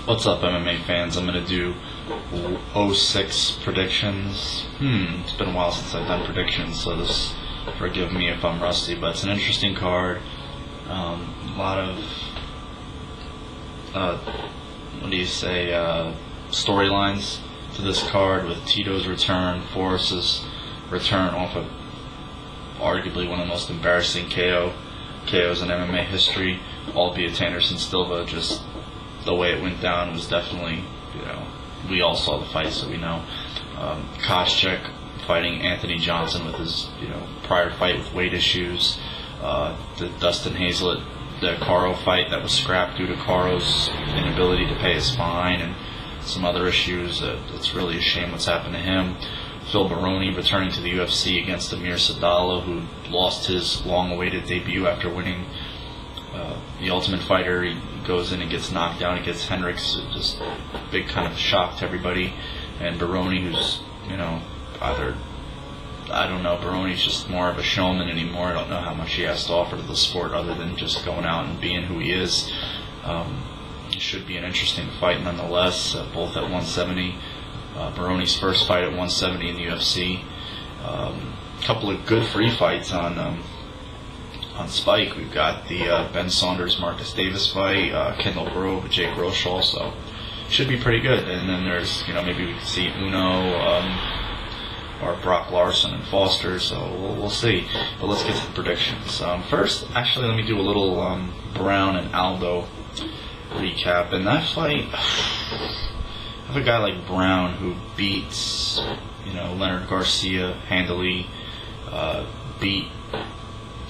What's up, MMA fans? I'm going to do 06 predictions. It's been a while since I've done predictions, so just forgive me if I'm rusty, but it's an interesting card. A lot of, storylines to this card, with Tito's return, Forrest's return off of arguably one of the most embarrassing KOs in MMA history, albeit Anderson Silva, just the way it went down was definitely, we all saw the fight, so we know. Koscheck fighting Anthony Johnson with his, prior fight with weight issues. The Dustin Hazlett, the Caro fight that was scrapped due to Caro's inability to pay his fine and some other issues. It's really a shame what's happened to him. Phil Baroni returning to the UFC against Amir Sadallah, who lost his long-awaited debut after winning the Ultimate Fighter. He goes in and gets knocked down against Hendricks. Just a big kind of shock to everybody. And Baroni, who's, Baroni's just more of a showman anymore. I don't know how much he has to offer to the sport other than just going out and being who he is. It should be an interesting fight nonetheless, both at 170. Baroni's first fight at 170 in the UFC. A couple of good free fights on Spike. We've got the Ben Saunders Marcus Davis fight, Kendall Grove, Jake Rochelle, so should be pretty good. And then there's, maybe we could see Uno or Brock Larson and Foster, so we'll see. But let's get to the predictions. First, actually, let me do a little Brown and Aldo recap. And that fight, I have a guy like Brown who beats, Leonard Garcia handily, beat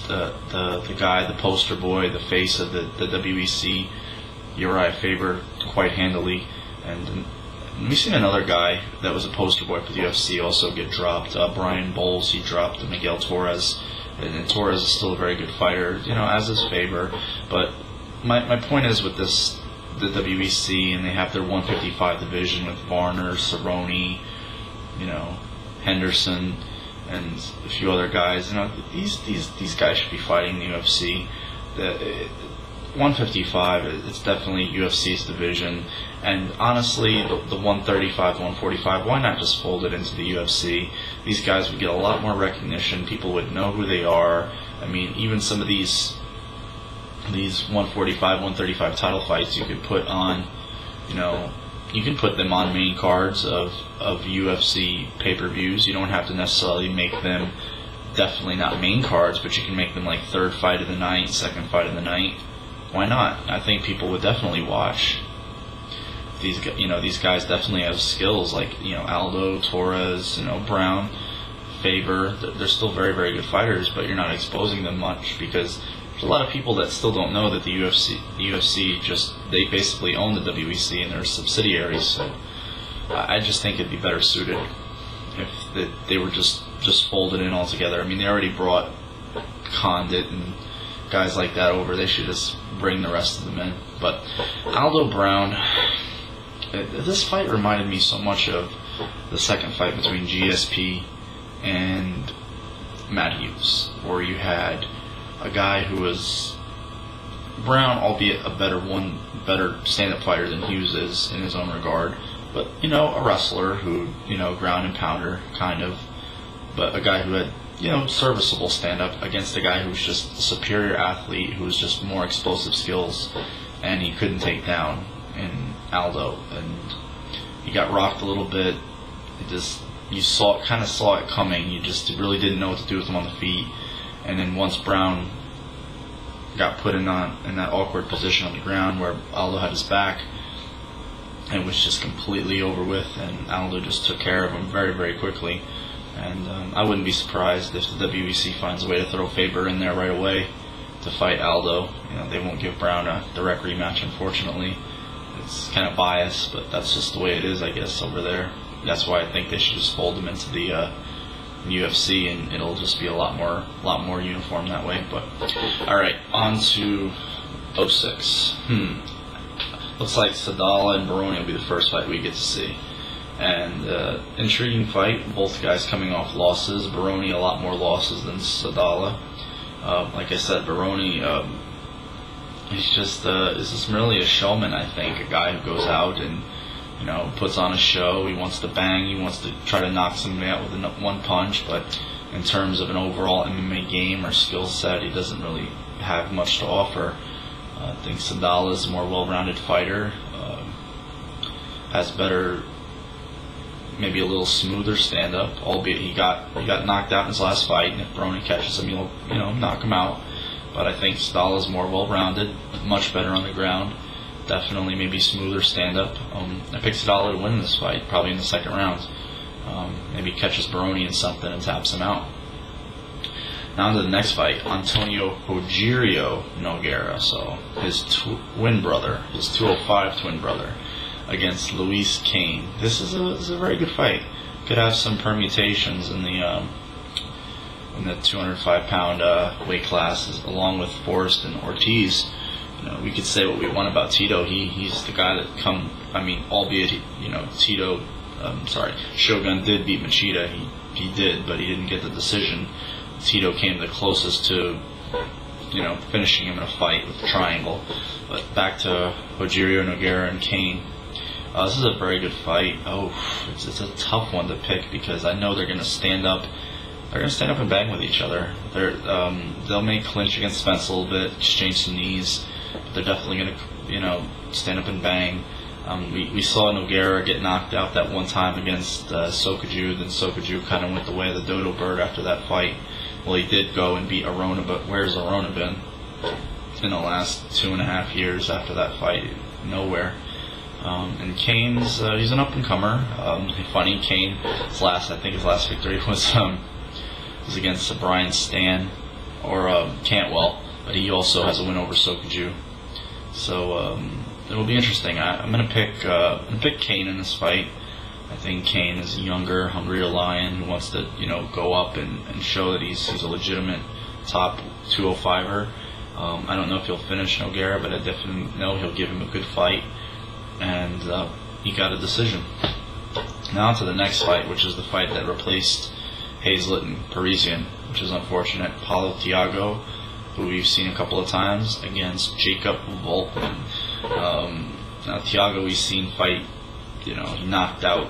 the guy, the poster boy, the face of the WEC, Uriah Faber, quite handily. And we've seen another guy that was a poster boy for the UFC also get dropped. Brian Bowles, he dropped Miguel Torres. And Torres is still a very good fighter, as is Faber. But my point is with this, the WEC, and they have their 155 division with Varner, Cerrone, Henderson, and a few other guys. These guys should be fighting the UFC. The 155, it's definitely UFC's division. And honestly, the 135, 145, why not just fold it into the UFC? These guys would get a lot more recognition. People would know who they are. I mean, even some of these 145, 135 title fights you could put on, you can put them on main cards of UFC pay-per-views. You don't have to necessarily make them definitely not main cards, but you can make them like third fight of the night, second fight of the night. Why not? I think people would definitely watch. These guys definitely have skills like, Aldo, Torres, Brown, Faber. They're still very, very good fighters, but you're not exposing them much because there's a lot of people that still don't know that the UFC they basically own the WEC and their subsidiaries. So I just think it'd be better suited if they were just folded in altogether. I mean, they already brought Condit and guys like that over. They should just bring the rest of them in. But Aldo Brown, this fight reminded me so much of the second fight between GSP and Matt Hughes, where you had a guy who was Brown, albeit a better stand-up fighter than Hughes is in his own regard, but a wrestler who ground and pounder kind of, but a guy who had serviceable stand-up against a guy who's just a superior athlete, who's just more explosive skills, and he couldn't take down in Aldo, and he got rocked a little bit. You kind of saw it coming. You just really didn't know what to do with him on the feet. And then once Brown got put in that awkward position on the ground where Aldo had his back, it was just completely over with, and Aldo just took care of him very, very quickly. And I wouldn't be surprised if the WEC finds a way to throw Faber in there right away to fight Aldo. They won't give Brown a direct rematch, unfortunately. It's kind of biased, but that's just the way it is, I guess, over there. That's why I think they should just fold him into the UFC, and it'll just be a lot more uniform that way. But all right, on to 06. Looks like Sadallah and Baroni will be the first fight we get to see. And intriguing fight, both guys coming off losses. Baroni a lot more losses than Sadallah. Like I said, Baroni He's just is just merely a showman. I think a guy who goes out and puts on a show. He wants to bang. He wants to try to knock somebody out with one punch. But in terms of an overall MMA game or skill set, he doesn't really have much to offer. I think Sandala is a more well-rounded fighter. Has better, maybe a little smoother stand-up. Albeit he got knocked out in his last fight, and if Baroni catches him, he'll knock him out. But I think Sandala is more well-rounded, much better on the ground. Definitely maybe smoother stand-up. I picked Sandala to win this fight, probably in the second round. Maybe catches Baroni in something and taps him out. Now on to the next fight, Antonio Rogerio Nogueira, so his twin brother, his 205 twin brother, against Luis Kane. This is a very good fight. Could have some permutations in the 205-pound weight classes, along with Forrest and Ortiz. We could say what we want about Tito. He's the guy that albeit Shogun did beat Machida. He did, but he didn't get the decision. Tito came the closest to, finishing him in a fight with the triangle. But back to Rogerio Nogueira and Kane. This is a very good fight. It's a tough one to pick because I know they're going to stand up. They're going to stand up and bang with each other. They'll make clinch against Spence a little bit, exchange some knees. But they're definitely going to, stand up and bang. We saw Nogueira get knocked out that one time against Sokoudjou. Then Sokoudjou kind of went the way of the dodo bird after that fight. Well, he did go and beat Arona, but where's Arona been in the last 2.5 years after that fight? Nowhere. And Kane's he's an up-and-comer. Funny, his last victory was against Brian Stan or Cantwell, but he also has a win over Sokoudjou. So it will be interesting. I'm gonna pick Kane in this fight. I think Kane is a younger, hungrier lion who wants to go up and show that he's a legitimate top 205er. I don't know if he'll finish Nogueira, but I definitely know he'll give him a good fight. And he got a decision. Now to the next fight, which is the fight that replaced Hazlett and Parisian, which is unfortunate. Paulo Thiago, who we've seen a couple of times, against Jacob Volkman. Now Thiago we've seen fight, he knocked out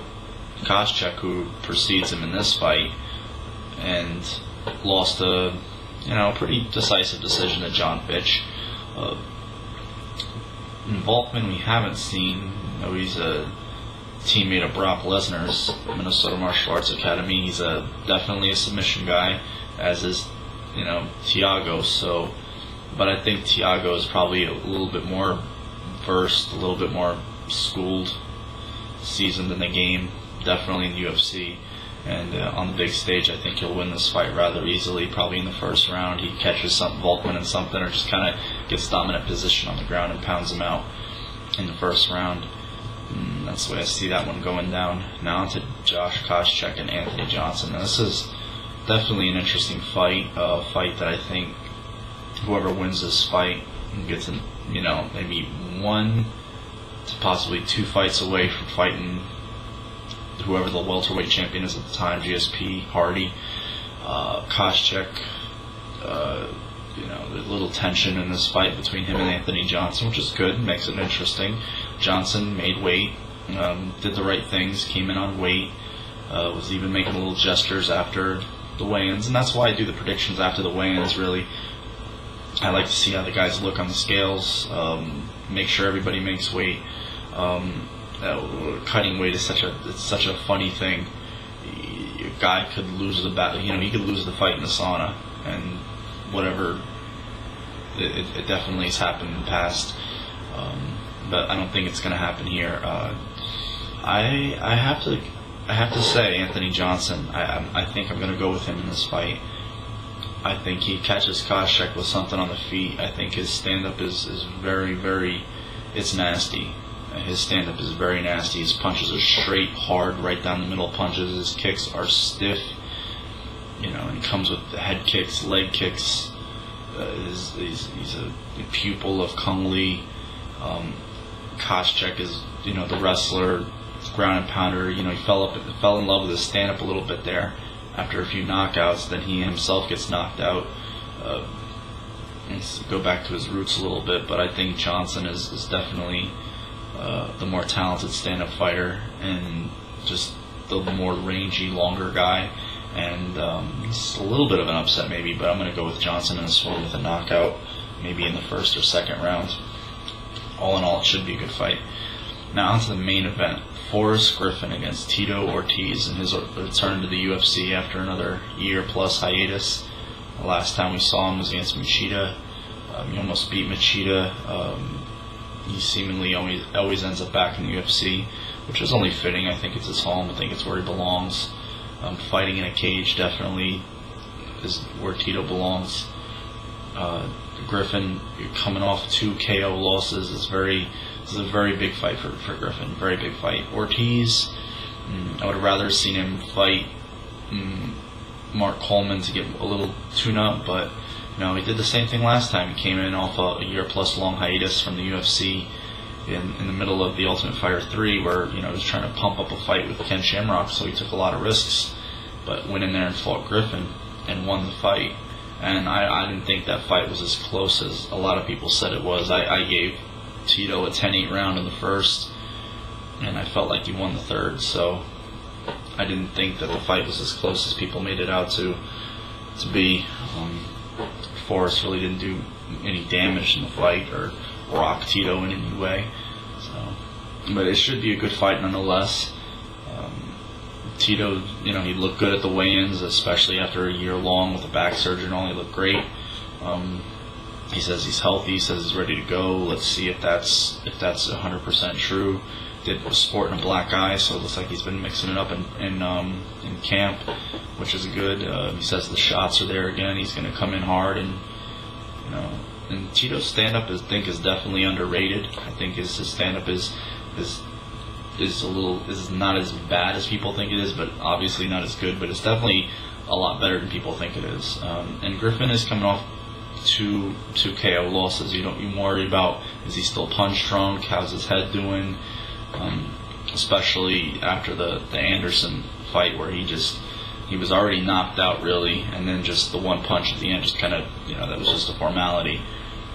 Koscheck, who precedes him in this fight, and lost a pretty decisive decision to John Fitch. Volkman we haven't seen. He's a teammate of Brock Lesnar's Minnesota Martial Arts Academy. He's definitely a submission guy, as is Thiago. So, but I think Thiago is probably a little bit more versed, a little bit more schooled, seasoned in the game. Definitely in the UFC. And on the big stage, I think he'll win this fight rather easily. Probably in the first round, he catches Volkman in something, or just kind of gets dominant position on the ground and pounds him out in the first round. That's the way I see that one going down. Now on to Josh Koscheck and Anthony Johnson. Now this is definitely an interesting fight. A fight that I think whoever wins this fight gets maybe 1 to possibly 2 fights away from fighting whoever the welterweight champion is at the time, GSP, Hardy. Koscheck, there's a little tension in this fight between him and Anthony Johnson, which is good, makes it interesting. Johnson made weight, did the right things, came in on weight, was even making little gestures after the weigh-ins, and that's why I do the predictions after the weigh-ins, really. I like to see how the guys look on the scales, make sure everybody makes weight. Cutting weight is such a funny thing. A guy could lose the battle. He could lose the fight in the sauna, and whatever. It definitely has happened in the past, but I don't think it's going to happen here. I have to say Anthony Johnson. I think I'm going to go with him in this fight. I think he catches Koscheck with something on the feet. I think his stand-up is very, very. It's nasty. His stand-up is very nasty. His punches are straight, hard, right down the middle punches. His kicks are stiff. And he comes with the head kicks, leg kicks. He's a pupil of Kung Lee. Koscheck is, the wrestler, ground and pounder. He fell in love with his stand-up a little bit there after a few knockouts. Then he himself gets knocked out. go back to his roots a little bit, but I think Johnson is definitely the more talented stand-up fighter and just the more rangy, longer guy. And it's a little bit of an upset maybe, but I'm going to go with Johnson in this one with a knockout, maybe in the first or second round. All in all, it should be a good fight. Now on to the main event. Forrest Griffin against Tito Ortiz in his return to the UFC after another year-plus hiatus. The last time we saw him was against Machida. He almost beat Machida. He seemingly always ends up back in the UFC, which is only fitting. I think it's his home. I think it's where he belongs. Fighting in a cage definitely is where Tito belongs. Griffin coming off 2 KO losses this is a very big fight for Griffin. Very big fight. Ortiz, I would have rather seen him fight Mark Coleman to get a little tune-up, but he did the same thing last time. He came in off a year-plus long hiatus from the UFC in the middle of the Ultimate Fighter 3, where he was trying to pump up a fight with Ken Shamrock, so he took a lot of risks, but went in there and fought Griffin and won the fight. And I didn't think that fight was as close as a lot of people said it was. I gave Tito a 10-8 round in the first, and I felt like he won the third, so I didn't think that the fight was as close as people made it out to be. Forrest really didn't do any damage in the fight or rock Tito in any way. But it should be a good fight nonetheless. Tito, he looked good at the weigh-ins, especially after a year long with a back surgery and all. He looked great. He says he's healthy. He says he's ready to go. Let's see if that's 100% true. Was sporting a black eye, so it looks like he's been mixing it up in camp, which is good. He says the shots are there again. He's going to come in hard, and Tito's stand-up is definitely underrated. I think his stand-up is not as bad as people think it is, but obviously not as good. But it's definitely a lot better than people think it is. And Griffin is coming off two KO losses. You worry about, is he still punch drunk? How's his head doing? Especially after the Anderson fight, where he was already knocked out really, and then just the one punch at the end just kind of, that was just a formality.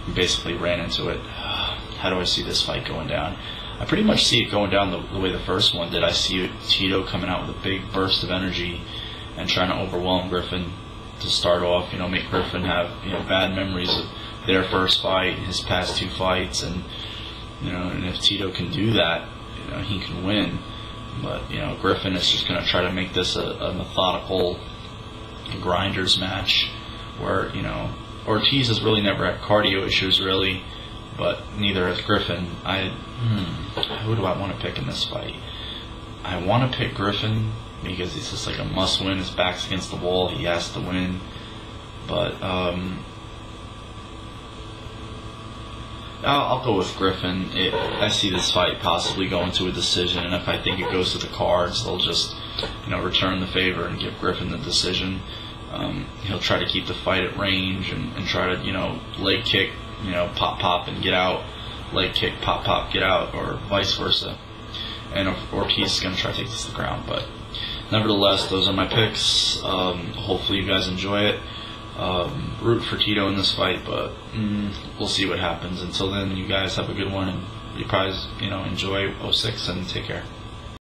He basically ran into it. How do I see this fight going down? I pretty much see it going down the way the first one did. I see Tito coming out with a big burst of energy and trying to overwhelm Griffin to start off, make Griffin have bad memories of their first fight, his past 2 fights, and and if Tito can do that, he can win. But Griffin is just going to try to make this a methodical grinders match, where Ortiz has really never had cardio issues really, but neither has Griffin. Who do I want to pick in this fight? I want to pick Griffin because it's just like a must-win. His back's against the wall. He has to win. But I'll go with Griffin. I see this fight possibly going to a decision, and if I think it goes to the cards, they'll just return the favor and give Griffin the decision. He'll try to keep the fight at range and try to leg kick, pop and get out, leg kick, pop, get out, or vice versa. And Ortiz is going to try to take this to the ground. But nevertheless, those are my picks. Hopefully you guys enjoy it. Root for Tito in this fight, but we'll see what happens. Until then, you guys have a good one, and you guys enjoy 06 and take care.